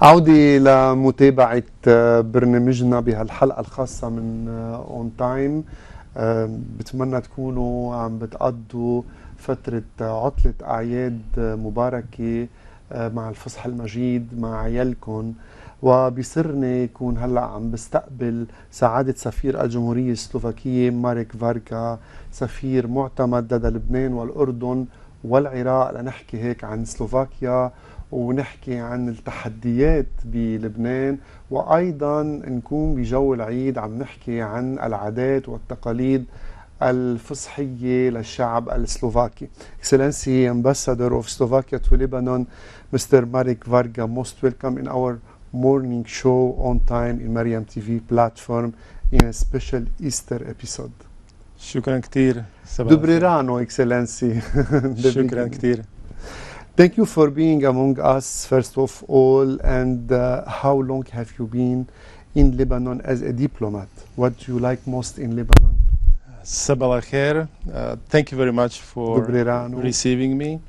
عودة لمتابعة برنامجنا بهالحلقة الخاصة من اون تايم. بتمنى تكونوا عم بتقضوا فترة عطلة أعياد مباركة مع الفصح المجيد مع عيالكم، وبيسرني يكون هلأ عم بستقبل سعادة سفير الجمهورية السلوفاكية ماريك فارغا، سفير معتمد لدى لبنان والأردن والعراق، لنحكي هيك عن سلوفاكيا ونحكي عن التحديات بلبنان، وأيضا نكون بجو العيد عم نحكي عن العادات والتقاليد الفصحية للشعب السلوفاكي. Excellency Ambassador of Slovakia to Lebanon, Mr. Márek Varga, most welcome in our morning show on time in Mariam TV platform in a special Easter episode. شكرا كثير. Dobré ráno, Excellency. شكرا كثير. Thank you for being among us, first of all, and how long have you been in Lebanon as a diplomat? What do you like most in Lebanon? صباح الخير. Thank you very much for receiving me.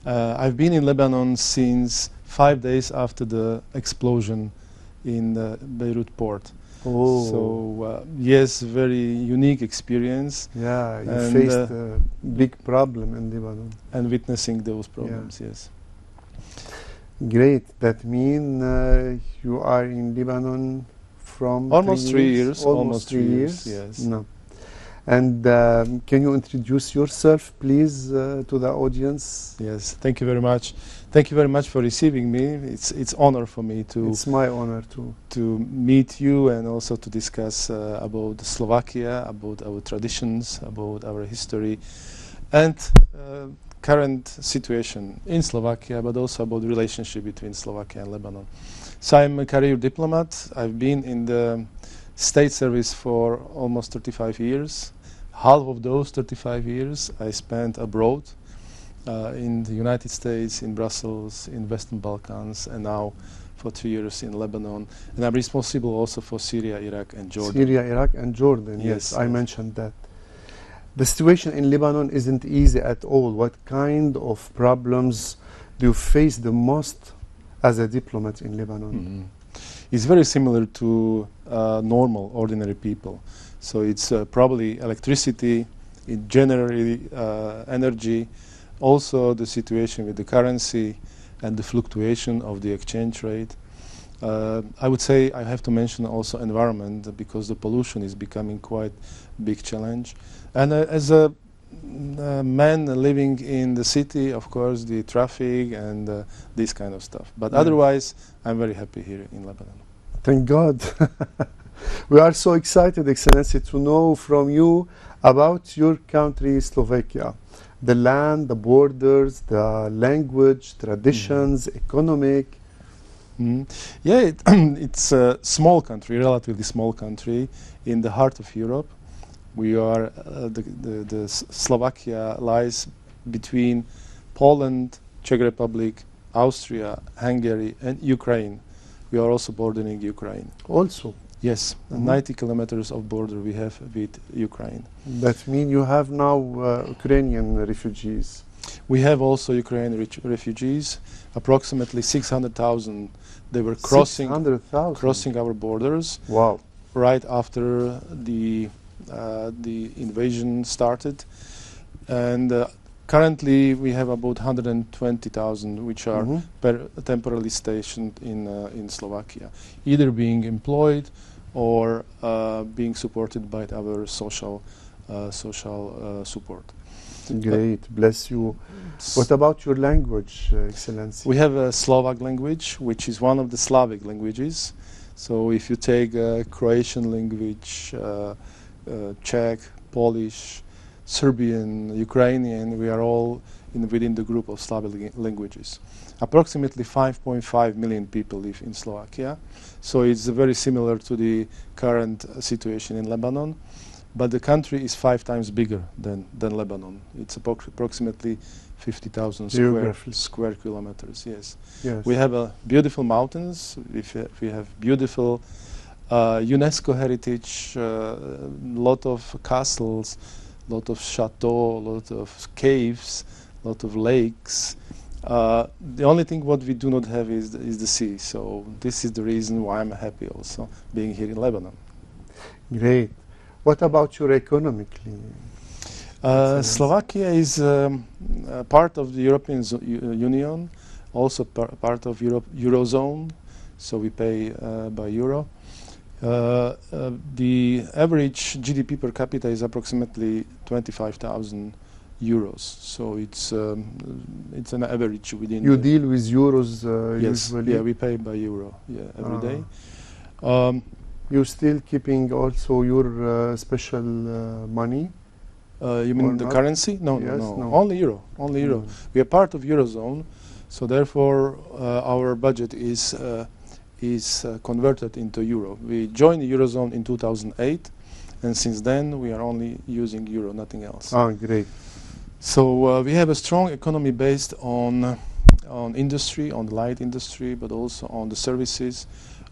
I've been in Lebanon since 5 days after the explosion in the Beirut port. Oh. So yes, very unique experience. Yeah, you faced a big problem in Lebanon. And witnessing those problems, yes. Great. That means you are in Lebanon from almost 3 years. Almost 3 years. Yes. No. And can you introduce yourself, please, to the audience? Yes. Thank you very much. Thank you very much for receiving me. It's honor for me to. It's my honor too. To meet you and also to discuss about Slovakia, about our traditions, about our history, and current situation in Slovakia, but also about the relationship between Slovakia and Lebanon. So I'm a career diplomat. I've been in the state service for almost 35 years. Half of those 35 years I spent abroad. In the United States, in Brussels, in Western Balkans, and now for 2 years in Lebanon. And I'm responsible also for Syria, Iraq, and Jordan. Syria, Iraq, and Jordan. Yes, I mentioned that. The situation in Lebanon isn't easy at all. What kind of problems do you face the most as a diplomat in Lebanon? Mm-hmm. It's very similar to normal, ordinary people. So it's probably electricity, generally energy, also the situation with the currency and the fluctuation of the exchange rate. I would say I have to mention also environment, because the pollution is becoming quite big challenge. And as a man living in the city, of course, the traffic and this kind of stuff. But otherwise, I'm very happy here in Lebanon. Thank God. We are so excited, Excellency, to know from you about your country, Slovakia. The land, the borders, the language, traditions, economic. Yeah, it's a small country, relatively small country in the heart of Europe. We are, the Slovakia lies between Poland, Czech Republic, Austria, Hungary, and Ukraine. We are also bordering Ukraine. Also? Yes, 90 kilometers of border we have with Ukraine. That means you have now Ukrainian refugees. We have also Ukrainian refugees, approximately 600,000. They were crossing our borders. Wow! Right after the invasion started, and currently we have about 120,000 which are temporarily stationed in Slovakia, either being employed or being supported by our social support. Great, bless you. What about your language, Excellency? We have a Slovak language, which is one of the Slavic languages. So if you take Croatian language, Czech, Polish, Serbian, Ukrainian, we are all within the group of Slavic languages. Approximately 5.5 million people live in Slovakia, so it's very similar to the current situation in Lebanon, but the country is 5 times bigger than Lebanon. It's approximately 50,000 square kilometers. Yes. We have beautiful mountains. We have beautiful UNESCO heritage, lot of castles, lot of chateaux, lot of caves, lot of lakes, The only thing what we do not have is the sea. So this is the reason why I'm happy also being here in Lebanon. Great. What about you economically? Slovakia is part of the European Union, also part of Eurozone, so we pay by euro. The average GDP per capita is approximately 25,000 euros, so it's an average within. You deal with euros yes, usually? yeah, we pay by euro, every day. You're still keeping also your special money? You mean the currency? No, yes, no, only euro, only euro. We are part of Eurozone, so therefore our budget is converted into euro. We joined the Eurozone in 2008, and since then we are only using euro, nothing else. Ah, great. So we have a strong economy based on industry, on the light industry, but also on the services,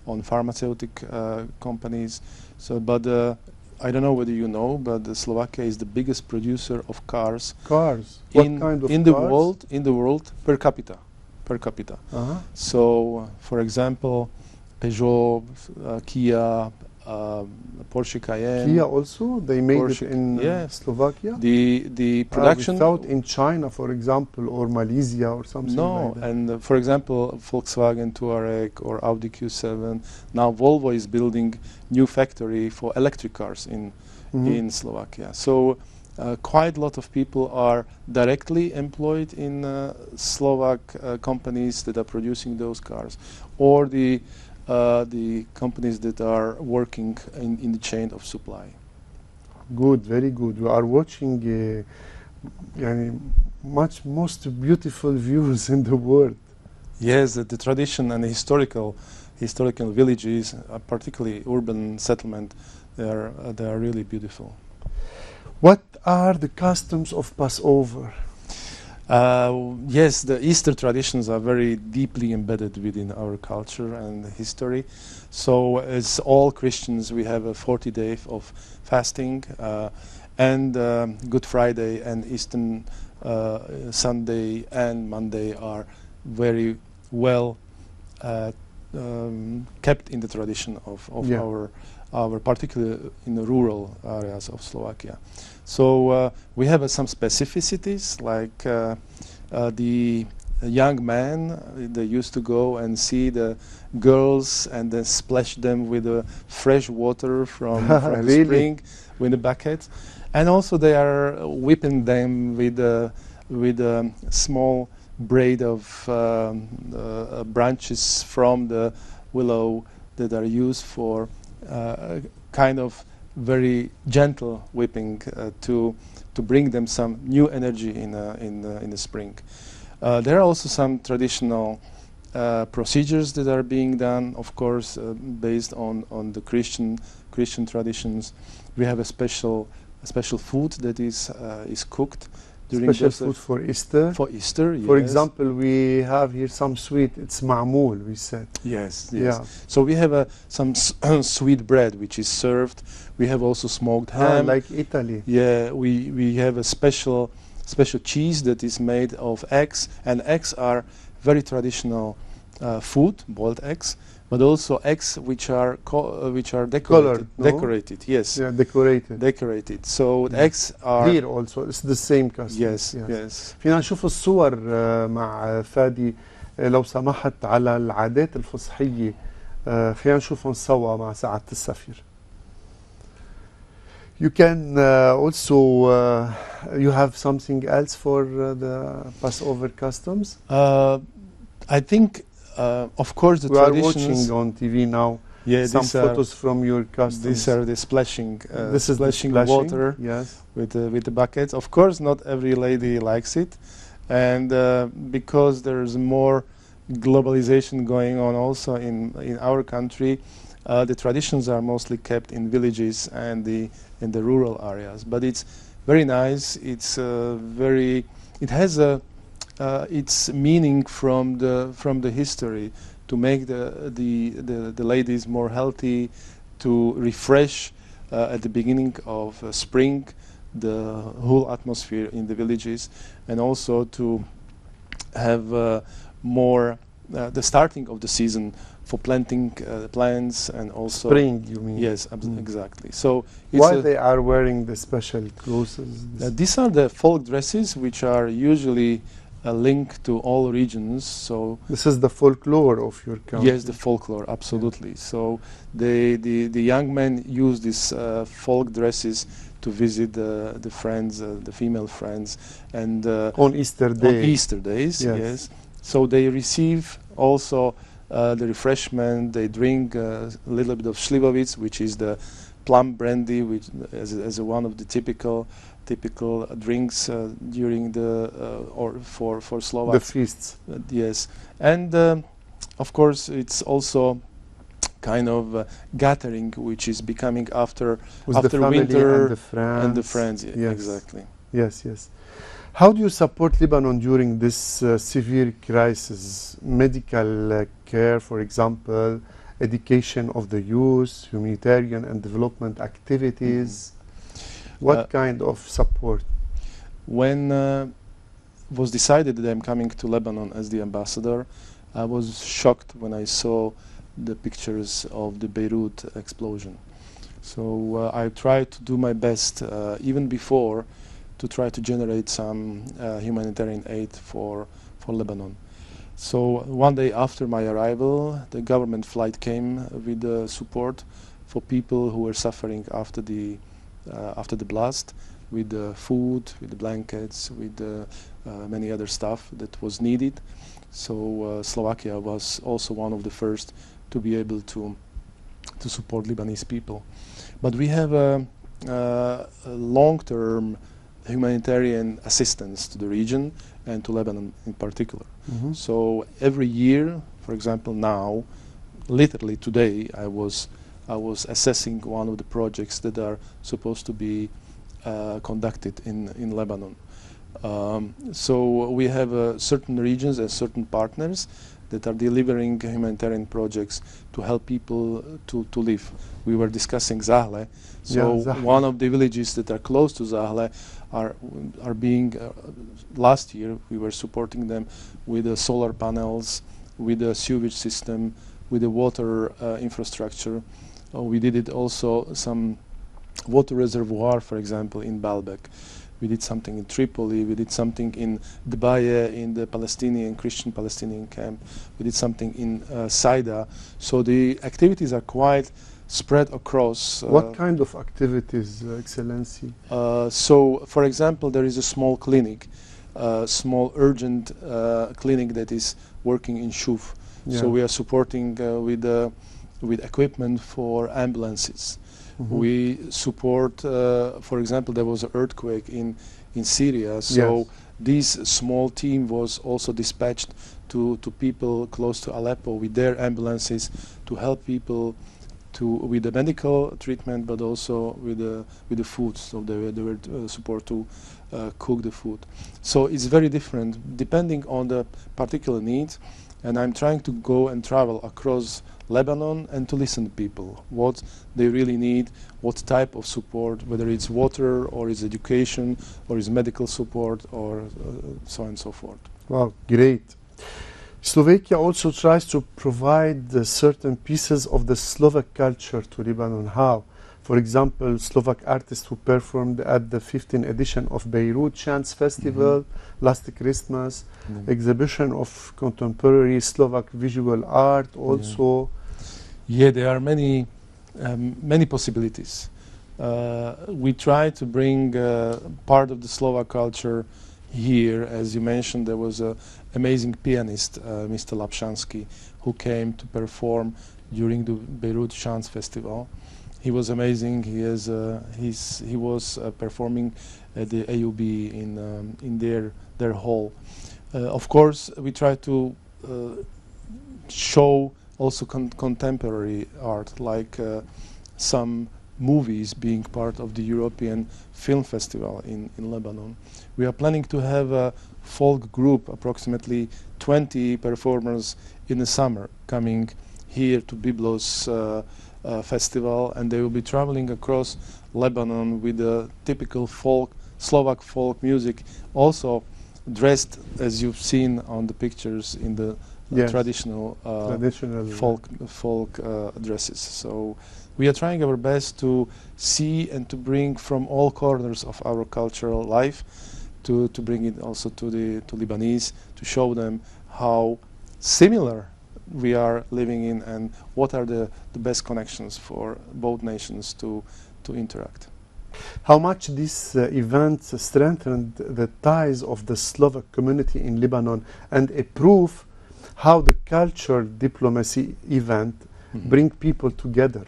on pharmaceutical companies. So, but I don't know whether you know, but Slovakia is the biggest producer of cars. Cars. What kind of cars? In the world per capita. So, for example, Peugeot, Kia, Porsche Cayenne. Kia also, they made Porsche, it in Slovakia. The production without in China, for example, or Malaysia or something. No, like that. and for example, Volkswagen Touareg or Audi Q7. Now Volvo is building new factory for electric cars in Slovakia. So quite a lot of people are directly employed in Slovak companies that are producing those cars, or the companies that are working in the chain of supply. Good, very good. We are watching most beautiful views in the world. Yes, the tradition and the historical villages, particularly urban settlement, they are really beautiful. What are the customs of Passover? Yes, the Easter traditions are very deeply embedded within our culture and history. So as all Christians, we have a 40 days of fasting, and Good Friday and Easter Sunday and Monday are very well kept in the tradition of our particularly in the rural areas of Slovakia. So we have some specificities, like the young men, they used to go and see the girls and then splash them with fresh water from the spring with a bucket, and also they are whipping them with a small braid of branches from the willow that are used for kind of very gentle whipping to bring them some new energy in the spring. There are also some traditional procedures that are being done, of course, based on the Christian traditions. We have a special food that is cooked during special food for Easter. For Easter, yes. For example, we have here some sweet. It's ma'moul, we said. Yes. Yeah. So we have some sweet bread which is served. We have also smoked ham, like Italy. Yeah, we have a special cheese that is made of eggs, and eggs are very traditional food, boiled eggs, but also eggs which are decorated. Colored, no? Decorated, yes. Yeah, decorated. Decorated. So the eggs are here also. It's the same custom. Yes. فينا نشوف الصور مع فادي لو سمحت على العادات الفصحية. خلينا نشوفهم سوا مع سعادة السفير. You can also you have something else for the Passover customs? I think, of course, the we are traditions. watching on TV now. Yeah, some photos from your customs. These are the splashing. This is splashing water. Yes. With the buckets. Of course, not every lady likes it, and because there's more globalization going on also in our country, the traditions are mostly kept in villages and in the rural areas. But it's very nice. It's it has its meaning from the history, to make the ladies more healthy, to refresh at the beginning of spring the whole atmosphere in the villages, and also to have more the starting of the season for planting plants and also Spring, you mean? Yes, exactly. So why they are wearing the special clothes? These are the folk dresses, which are usually linked to all regions. So this is the folklore of your country. Yes, the folklore, absolutely. Yeah. So the young men use these folk dresses to visit the friends, the female friends, and on Easter Day. On Easter days, yes. So they receive also the refreshment. They drink a little bit of slivovitz, which is the plum brandy, which as one of the typical drinks during the or for Slovaks. The feasts. Yes, and of course it's also kind of gathering, which is becoming after the winter and the friends. Yes. Exactly. Yes, yes. How do you support Lebanon during this severe crisis? Medical care, for example, education of the youth, humanitarian and development activities. What kind of support? When was decided that I'm coming to Lebanon as the ambassador, I was shocked when I saw the pictures of the Beirut explosion. So I tried to do my best, even before, to try to generate some humanitarian aid for Lebanon. So one day after my arrival, the government flight came with support for people who were suffering after the blast, with the food, with the blankets, with many other stuff that was needed. So Slovakia was also one of the first to be able to support Lebanese people. But we have a long-term humanitarian assistance to the region and to Lebanon in particular. So every year, for example, now, literally today, I was assessing one of the projects that are supposed to be conducted in Lebanon. So we have certain regions and certain partners that are delivering humanitarian projects to help people to live. We were discussing Zahle. So one of the villages that are close to Zahle are being, last year we were supporting them with the solar panels, with the sewage system, with the water infrastructure. We did it also some water reservoir, for example, in Baalbek. We did something in Tripoli, we did something in Dbaye, in the Christian Palestinian camp. We did something in Saida. So the activities are quite spread across. What kind of activities, Excellency? So, for example, there is a small clinic, small urgent clinic that is working in Shuf. Yeah. So we are supporting with equipment for ambulances. We support, for example, there was an earthquake in Syria, so this small team was also dispatched to people close to Aleppo with their ambulances to help people with the medical treatment, but also with the food. So they were support to cook the food. So it's very different depending on the particular needs, and I'm trying to go and travel across Lebanon and to listen to people, what they really need, what type of support, whether it's water or it's education or it's medical support or so on and so forth. Wow, great. Slovakia also tries to provide certain pieces of the Slovak culture to Lebanon. How? For example, Slovak artists who performed at the 15th edition of Beirut Chants Festival last Christmas, exhibition of contemporary Slovak visual art also. Yeah, there are many possibilities. We try to bring part of the Slovak culture here. As you mentioned, there was an amazing pianist, Mr. Lapshansky, who came to perform during the Beirut Chants Festival. He was amazing. He was performing at the AUB in their hall. Of course, we try to show also contemporary art, like some movies being part of the European Film Festival in Lebanon. We are planning to have a folk group, approximately 20 performers in the summer, coming here to Byblos festival, and they will be traveling across Lebanon with the typical Slovak folk music, also dressed as you've seen on the pictures in the Yes. traditional Traditional folk dresses. So we are trying our best to see and to bring from all corners of our cultural life, to bring it also to Lebanese, to show them how similar we are living in and what are the best connections for both nations to interact. How much these events strengthened the ties of the Slovak community in Lebanon, and a proof how the cultural diplomacy event bring people together,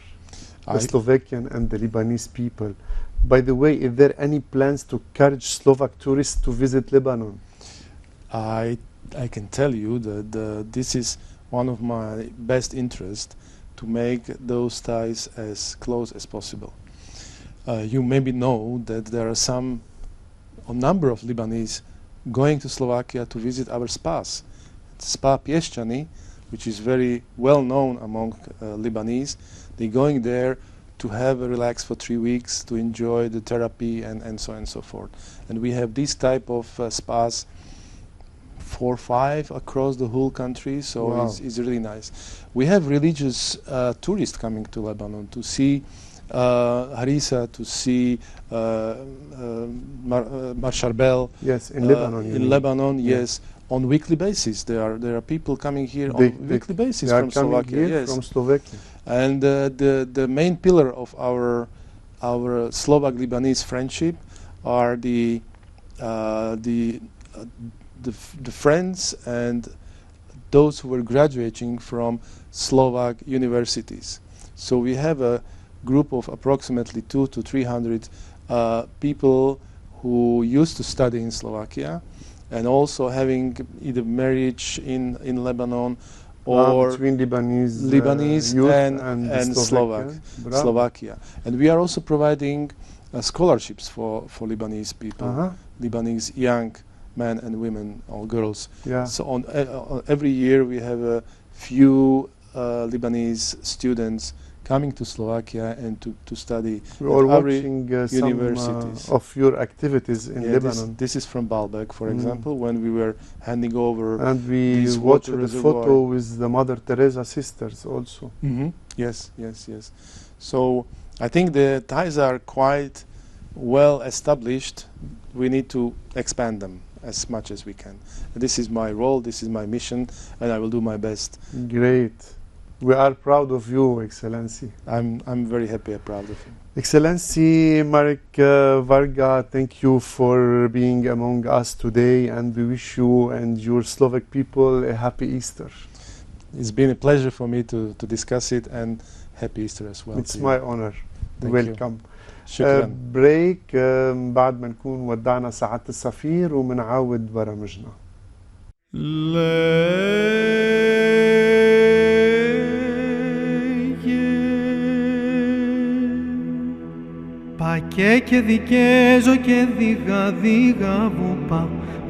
the Slovakian and the Lebanese people. By the way, is there any plans to encourage Slovak tourists to visit Lebanon? I can tell you that this is one of my best interests, to make those ties as close as possible. You maybe know that there are a number of Lebanese going to Slovakia to visit our spas. Spa Pieszczany, which is very well known among Lebanese. They're going there to have a relax for 3 weeks, to enjoy the therapy and so on and so forth. And we have this type of spas, 4 or 5 across the whole country, so wow. it's really nice. We have religious tourists coming to Lebanon to see Harissa, to see Mar Charbel. Yes, in Lebanon. In Lebanon, yes. On weekly basis, there are people coming here on weekly basis from Slovakia. Yes, from Slovakia. And the main pillar of our Slovak-Lebanese friendship are the friends and those who were graduating from Slovak universities. So we have a group of approximately 200 to 300 people who used to study in Slovakia, and also having either marriage in Lebanon or between Lebanese youth and Slovakia. And we are also providing scholarships for Lebanese people, Lebanese young men and women or girls. Yeah. So on every year we have a few Lebanese students coming to Slovakia and to study we are at watching universities. Some of your activities in Lebanon. This is from Baalbek, for example, when we were handing over. And we watched the photo with the Mother Teresa sisters also. Yes. So I think the ties are quite well established. We need to expand them as much as we can. This is my role, this is my mission, and I will do my best. Great. We are proud of you, Excellency. I'm very happy and proud of you. Excellency Márek Varga, thank you for being among us today, and we wish you and your Slovak people a happy Easter. It's been a pleasure for me to discuss it, and happy Easter as well. It's my honor. Welcome. شكرا. بريك بعد ما نكون ودعنا سعادة السفير ومنعاود برامجنا. Πακέ και δικέζω και δίγα βουπα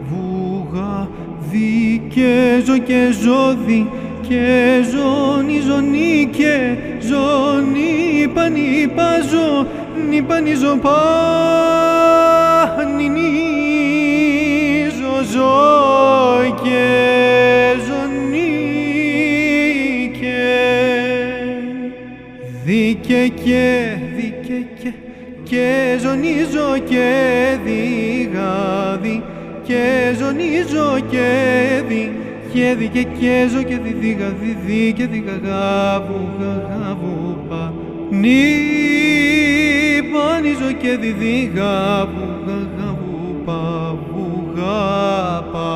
βουγα δικέζω και ζώδι και ζώνη και ζώνη πανιπάζω νιπανιζω πανινίζω ζω και ζώνη και δίκαι και ζωνίζω και διγάδι και ζωνίζω και δι και ζω και δι και διγαγάβου γαβούπα νιπανίζω και διγάβου γαβούπα βουγάπα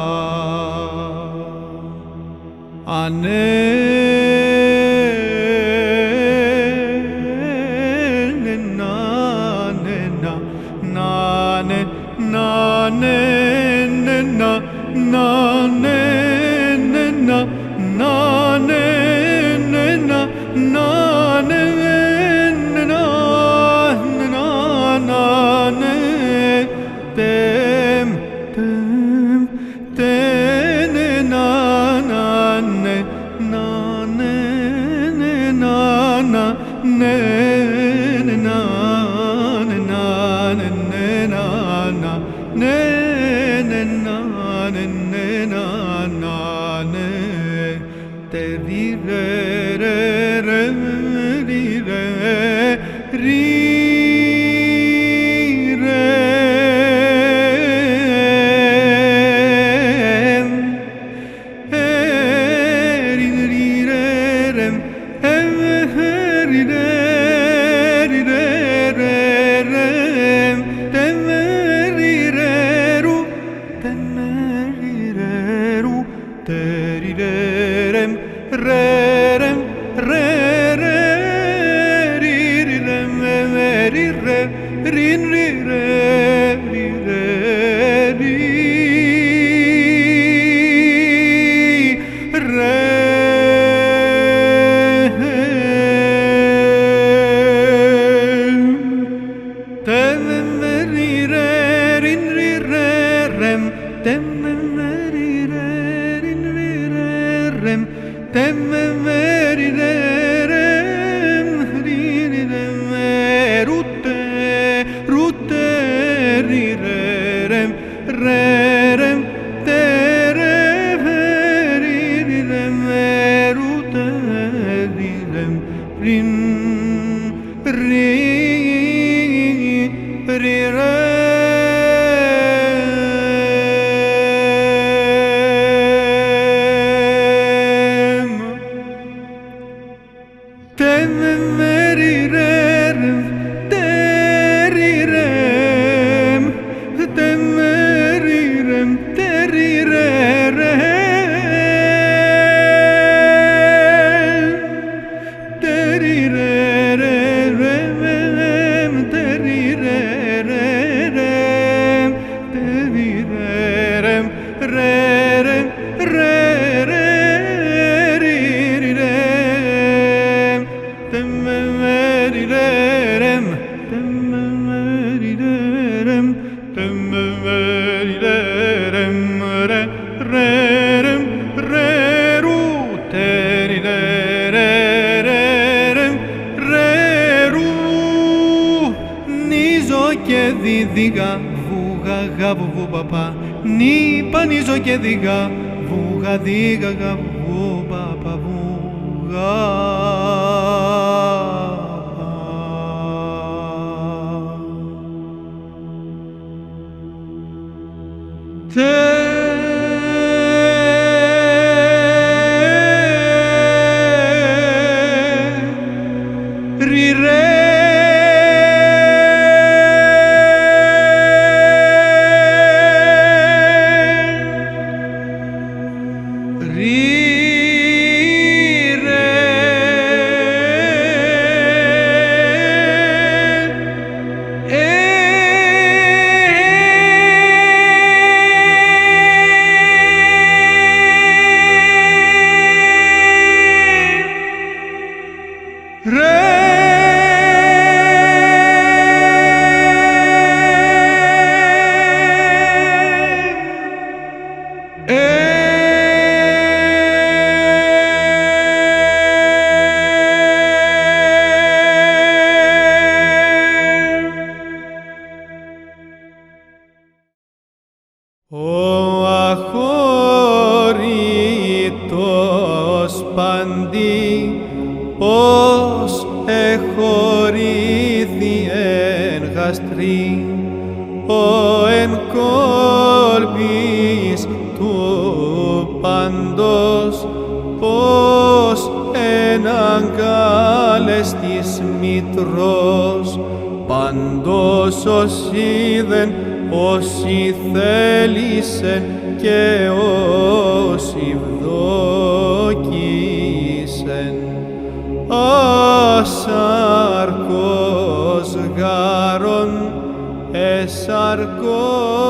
εσαρκώθη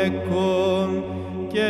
εκόν και